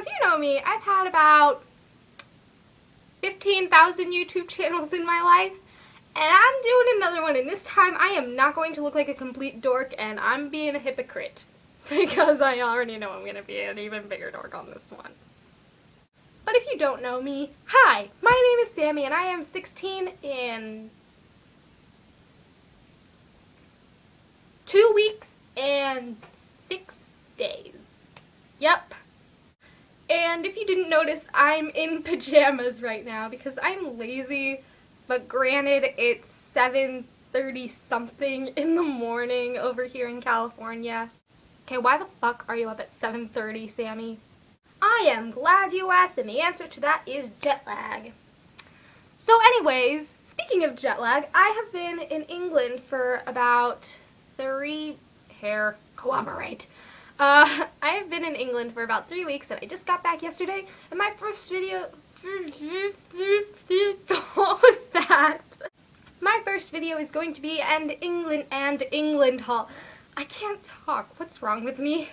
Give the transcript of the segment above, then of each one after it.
if you know me, I've had about 15,000 YouTube channels in my life, and I'm doing another one, and this time I am not going to look like a complete dork, and I'm being a hypocrite, because I already know I'm going to be an even bigger dork on this one. But if you don't know me, hi, my name is Sammy, and I am 16 in 2 weeks and 6 days. Yep. And if you didn't notice, I'm in pajamas right now because I'm lazy, but granted, it's 7:30 something in the morning over here in California. Okay, why the fuck are you up at 7:30, Sammy? I am glad you asked, and the answer to that is jet lag. So anyways, speaking of jet lag, I have been in England for about cooperate. I have been in England for about 3 weeks, and I just got back yesterday, and my first video, what was that? My first video is going to be an England haul. I can't talk, what's wrong with me?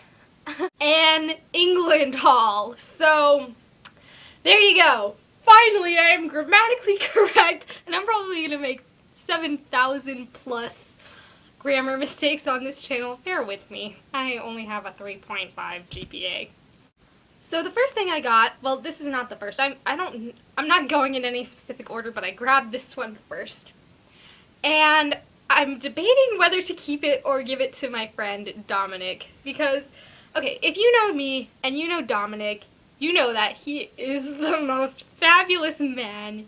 An England haul. So, there you go. Finally, I am grammatically correct, and I'm probably going to make 7,000 plus grammar mistakes on this channel. Bear with me. I only have a 3.5 GPA. So the first thing I got, well, this is not the first. I'm not going in any specific order, but I grabbed this one first. And I'm debating whether to keep it or give it to my friend Dominic, because okay, if you know me and you know Dominic, you know that he is the most fabulous man,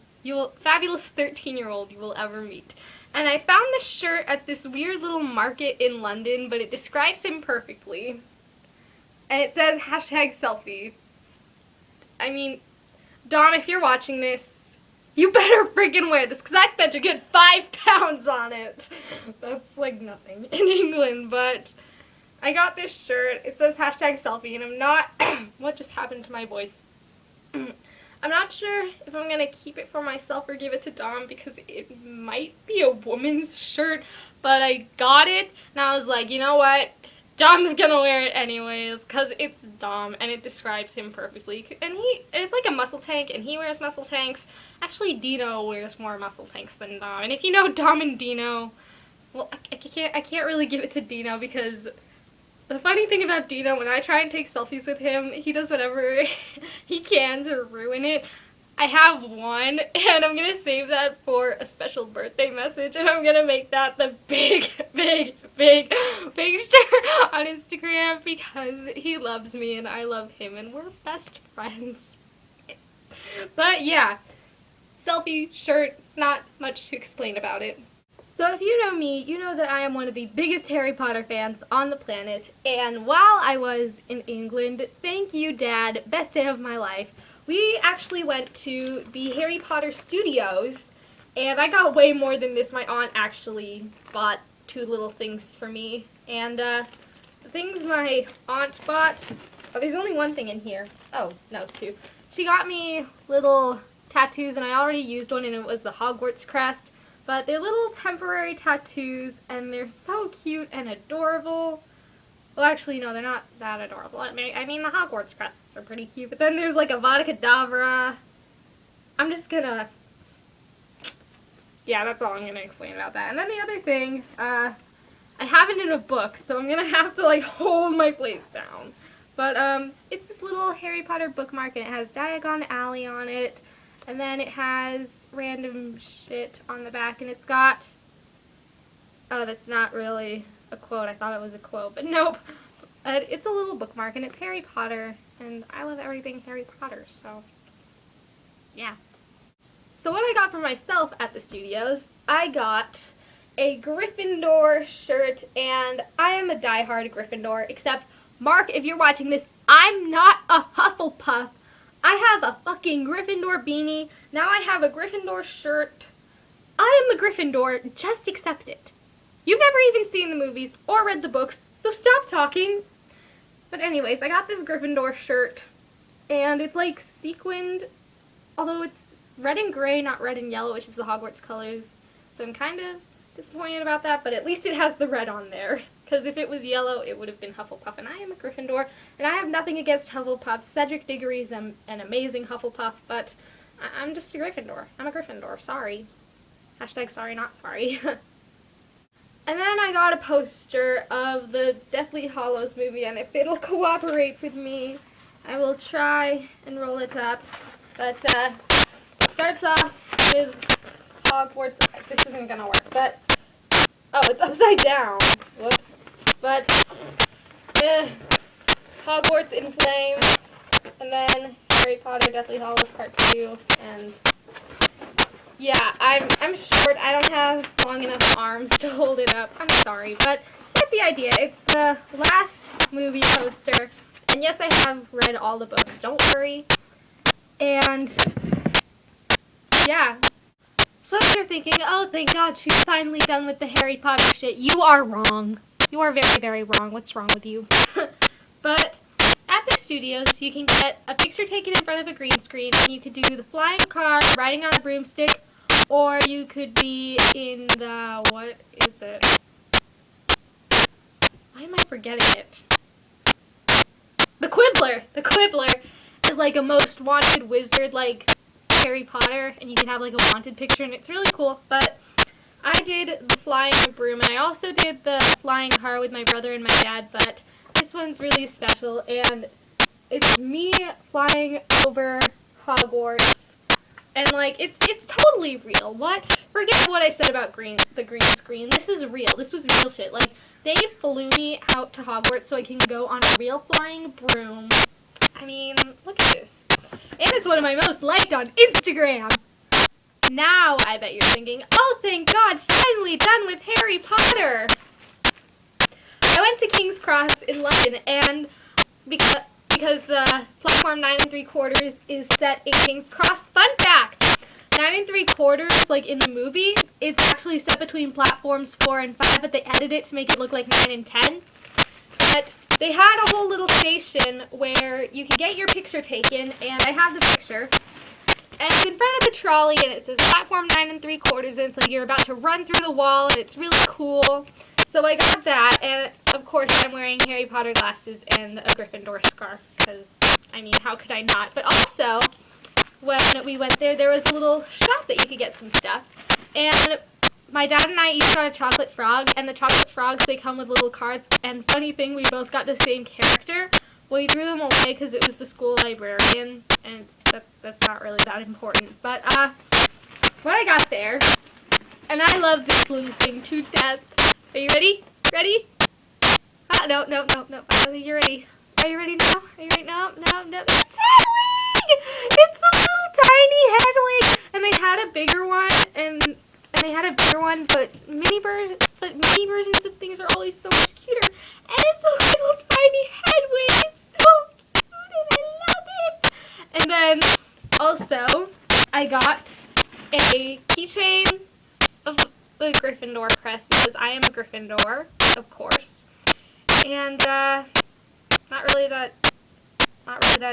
fabulous 13-year-old you will ever meet. And I found this shirt at this weird little market in London, but it describes him perfectly. And it says #selfie. I mean, Dom, if you're watching this, you better freaking wear this, because I spent a good £5 on it. That's like nothing in England, but I got this shirt. It says #selfie, and I'm not, what just happened to my voice? I'm not sure if I'm going to keep it for myself or give it to Dom, because it might be a woman's shirt, but I got it, and I was like, you know what, Dom's going to wear it anyways, because it's Dom, and it describes him perfectly, and it's like a muscle tank, and he wears muscle tanks. Actually, Dino wears more muscle tanks than Dom, and if you know Dom and Dino, well, I can't really give it to Dino, because the funny thing about Dino, when I try and take selfies with him, he does whatever he can to ruin it. I have one, and I'm going to save that for a special birthday message, and I'm going to make that the big picture on Instagram, because he loves me and I love him, and we're best friends. But yeah, selfie, shirt, not much to explain about it. So if you know me, you know that I am one of the biggest Harry Potter fans on the planet, and while I was in England, thank you Dad, best day of my life, we actually went to the Harry Potter studios, and I got way more than this. My aunt actually bought 2 little things for me, and the things my aunt bought, oh, there's only one thing in here. Oh, no, 2. She got me little tattoos, and I already used one, and it was the Hogwarts crest. But they're little temporary tattoos, and they're so cute and adorable. Well, actually, no, they're not that adorable. I mean, the Hogwarts crests are pretty cute, but then there's like Avada Kedavra. I'm just gonna... yeah, that's all I'm gonna explain about that. And then the other thing, I have it in a book, so I'm gonna have to, like, hold my place down. But, it's this little Harry Potter bookmark, and it has Diagon Alley on it. And then it has random shit on the back, and it's got, oh, that's not really a quote. I thought it was a quote, but nope. It's a little bookmark, and it's Harry Potter, and I love everything Harry Potter, so yeah. So what I got for myself at the studios, I got a Gryffindor shirt, and I am a diehard Gryffindor, except, Mark, if you're watching this, I'm not a Hufflepuff. I have a fucking Gryffindor beanie. Now I have a Gryffindor shirt. I am a Gryffindor. Just accept it. You've never even seen the movies or read the books, so stop talking. But anyways, I got this Gryffindor shirt, and it's like sequined, although it's red and gray, not red and yellow, which is the Hogwarts colors. So I'm kind of disappointed about that, but at least it has the red on there, Because if it was yellow, it would have been Hufflepuff, and I am a Gryffindor, and I have nothing against Hufflepuff. Cedric Diggory is an amazing Hufflepuff, but I'm just a Gryffindor. I'm a Gryffindor. Sorry. Hashtag sorry, not sorry. And then I got a poster of the Deathly Hallows movie, and if it'll cooperate with me, I will try and roll it up. But it starts off with Hogwarts. This isn't gonna work, but oh, it's upside down. Whoops. But Hogwarts in flames, and then Harry Potter Deathly Hallows Part 2, and yeah, I'm short. I don't have long enough arms to hold it up. I'm sorry, but get the idea. It's the last movie poster, and yes, I have read all the books. Don't worry. And yeah. So if you're thinking, oh, thank God, she's finally done with the Harry Potter shit, you are wrong. You are very, very wrong. What's wrong with you? But at the studios, you can get a picture taken in front of a green screen, and you could do the flying car, riding on a broomstick, or you could be in the, what is it? Why am I forgetting it? The Quibbler! The Quibbler is like a most wanted wizard, like Harry Potter, and you can have like a wanted picture, and it's really cool. But I did the flying broom, and I also did the flying car with my brother and my dad, but this one's really special, and it's me flying over Hogwarts, and like it's totally real. What? Forget what I said about the green screen. This is real. This was real shit. Like, they flew me out to Hogwarts so I can go on a real flying broom. I mean, look at this. And it's one of my most liked on Instagram. Now I bet you're thinking, oh, thank God, finally done with Harry Potter. I went to King's Cross in London, and because the platform 9 3/4 is set in King's Cross, fun fact, 9 3/4, like in the movie, it's actually set between platforms 4 and 5, but they edited it to make it look like 9 and 10. But they had a whole little station where you could get your picture taken, and I have the picture. And it's in front of the trolley, and it says platform 9 3/4, and it's like you're about to run through the wall, and it's really cool. So I got that, and of course I'm wearing Harry Potter glasses and a Gryffindor scarf, because, I mean, how could I not? But also, when we went there, there was a little shop that you could get some stuff, and my dad and I each got a chocolate frog, and the chocolate frogs, they come with little cards, and funny thing, we both got the same character. Well, we threw them away because it was the school librarian, and that's not really that important. But, what I got there, and I love this little thing to death. Are you ready? Ready? No. You're ready. Are you ready now? Are you ready? No. It's Hedwig! It's a little tiny Hedwig! And they had a bigger one, and they had a bigger one, but mini versions of things are always so much cuter. And it's a little tiny Hedwig! It's so cute, and I love it! And then, also, I got a keychain of the Gryffindor crest, because I am a Gryffindor, of course. And, not really that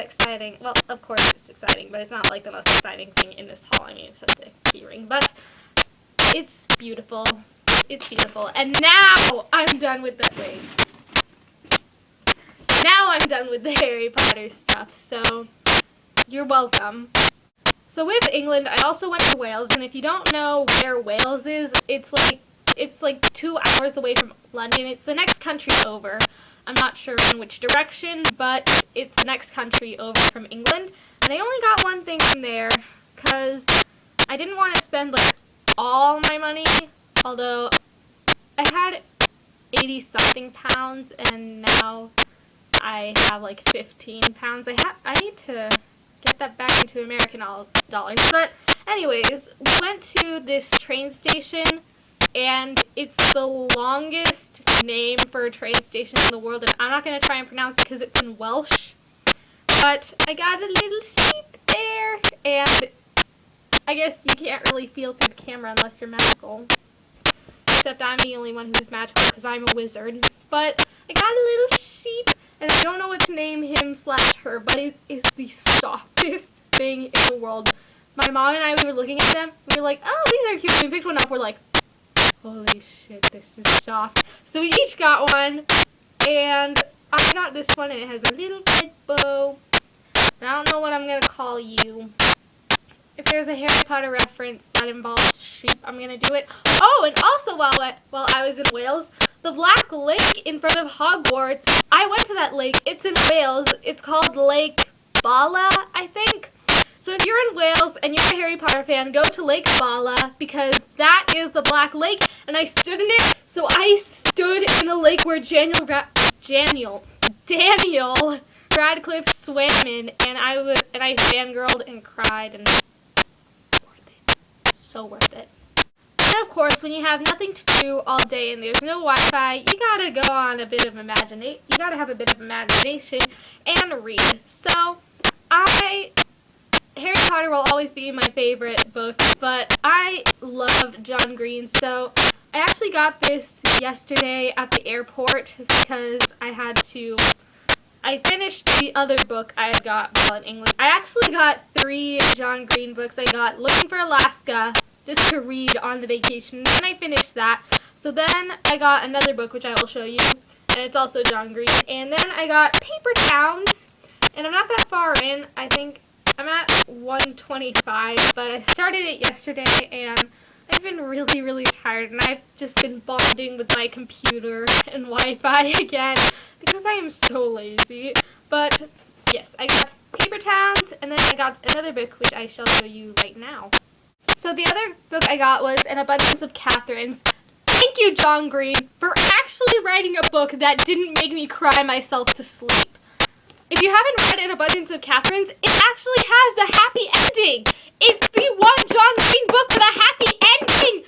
exciting. Well, of course it's exciting, but it's not like the most exciting thing in this haul. I mean, it's just a key ring, but it's beautiful. It's beautiful. And now I'm done with Now I'm done with the Harry Potter stuff, so you're welcome. So with England, I also went to Wales, and if you don't know where Wales is, it's like 2 hours away from London. It's the next country over. I'm not sure in which direction, but it's the next country over from England. And I only got one thing in there, because I didn't want to spend, like, all my money, although I had 80-something pounds, and now I have, like, 15 pounds. I need to get that back into American dollars. But anyways, we went to this train station, and it's the longest name for a train station in the world, and I'm not going to try and pronounce it because it's in Welsh. But I got a little sheep there, and I guess you can't really feel through the camera unless you're magical. Except I'm the only one who's magical because I'm a wizard. But I got a little sheep, and I don't know what to name him/her, but it is the softest thing in the world. My mom and I, we were looking at them, we were like, oh, these are cute, and we picked one up, we're like, Holy shit, this is soft. So we each got one, and I got this one, and it has a little red bow. I don't know what I'm gonna call you. If there's a Harry Potter reference that involves sheep, I'm gonna do it. Oh, and also while I was in Wales, the Black Lake in front of Hogwarts, I went to that lake. It's in Wales. It's called Lake Bala, I think. So if you're in Wales and you're a Harry Potter fan, go to Lake Bala, because that is the Black Lake, and I stood in it. So I stood in a lake where Daniel Radcliffe swam in, and I fangirled and cried, and worth it. So worth it. And of course, when you have nothing to do all day and there's no Wi-Fi, you gotta go on a bit of imagination. You gotta have a bit of imagination and read. So, Harry Potter will always be my favorite book, but I love John Green, so I actually got this yesterday at the airport because I finished the other book I had got while in England. I actually got 3 John Green books. I got Looking for Alaska, just to read on the vacation, then I finished that. So then I got another book, which I will show you, and it's also John Green, and then I got Paper Towns, and I'm not that far in. I think I'm at 125, but I started it yesterday, and I've been really, really tired, and I've just been bonding with my computer and Wi-Fi again, because I am so lazy. But, yes, I got Paper Towns, and then I got another book, which I shall show you right now. So the other book I got was An Abundance of Catherines. Thank you, John Green, for actually writing a book that didn't make me cry myself to sleep. If you haven't read An Abundance of Catherines, it actually has a happy ending. It's the one John Green book with a happy ending.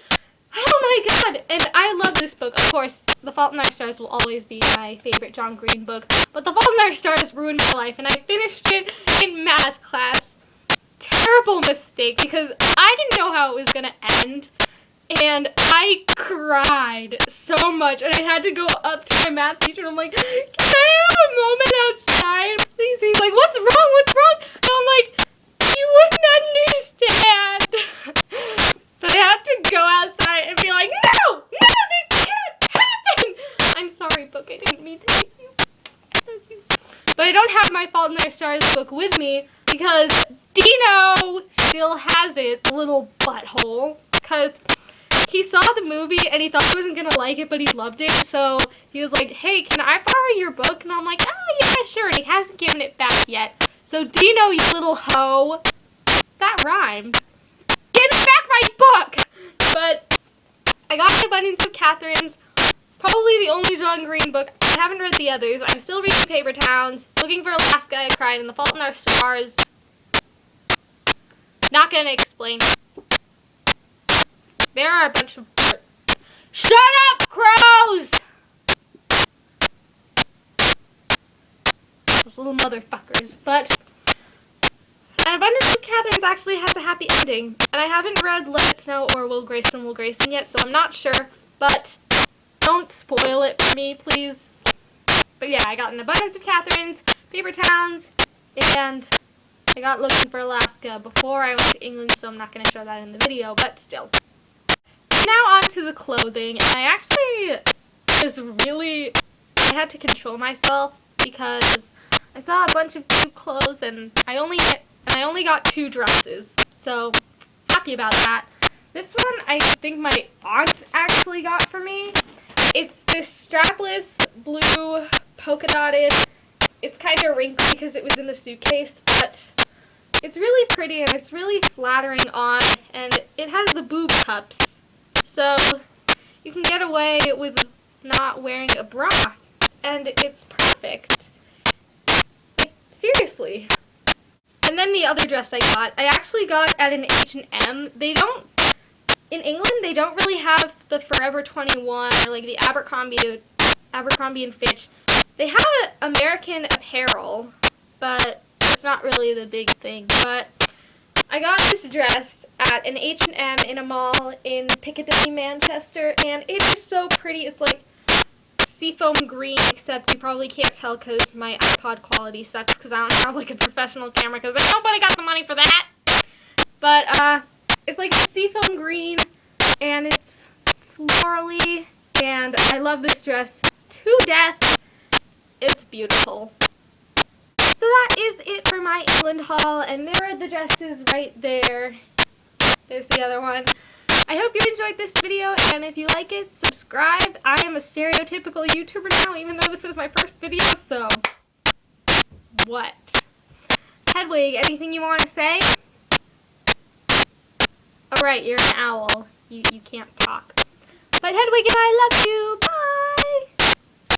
Oh my god, and I love this book. Of course, The Fault in Our Stars will always be my favorite John Green book, but The Fault in Our Stars ruined my life, and I finished it in math class. Terrible mistake, because I didn't know how it was gonna end, and I cried so much, and I had to go up to my math teacher, and I'm like, can I have a moment outside, please? He's like, what's wrong, and I'm like, you wouldn't understand. But I had to go outside and be like, no, this can't happen. I'm sorry, book, I didn't mean to hit you. I love you. But I don't have my Fault in Our Stars book with me, because Dino still has it, little butthole, because he saw the movie and he thought he wasn't going to like it, but he loved it, so he was like, hey, can I borrow your book? And I'm like, oh, yeah, sure, and he hasn't given it back yet. So Dino, you little hoe, that rhymed, give me back my book! But I got An Abundance of Catherines, probably the only John Green book. I haven't read the others. I'm still reading Paper Towns, Looking for Alaska, I cried, and The Fault in Our Stars. Not gonna explain. There are a bunch of... Shut up, crows! Those little motherfuckers. But An Abundance of Catherines actually has a happy ending. And I haven't read Let It Snow or Will Grayson yet, so I'm not sure. But don't spoil it for me, please. But yeah, I got An Abundance of Catherines, Paper Towns, and I got Looking for Alaska before I went to England, so I'm not going to show that in the video, but still. Now on to the clothing, and I had to control myself because I saw a bunch of cute clothes, and I only got 2 dresses, so happy about that. This one I think my aunt actually got for me. It's this strapless blue polka dotted. It's kind of wrinkly because it was in the suitcase, but it's really pretty and it's really flattering on, and it has the boob cups, so you can get away with not wearing a bra, and it's perfect. Like, seriously. And then the other dress I actually got at an H&M. In England, they don't really have the Forever 21 or like the Abercrombie and Fitch. They have American Apparel, but it's not really the big thing. But I got this dress at an H&M in a mall in Piccadilly, Manchester, and it is so pretty. It's like seafoam green, except you probably can't tell because my iPod quality sucks because I don't have like a professional camera because nobody got the money for that. But it's like seafoam green, and it's florally, and I love this dress to death. It's beautiful. So that is it for my England haul, and there are the dresses right there. There's the other one. I hope you enjoyed this video, and if you like it, subscribe. I am a stereotypical YouTuber now, even though this is my first video, so what? Hedwig, anything you want to say? Oh right, you're an owl. You can't talk. But Hedwig and I love you. Bye!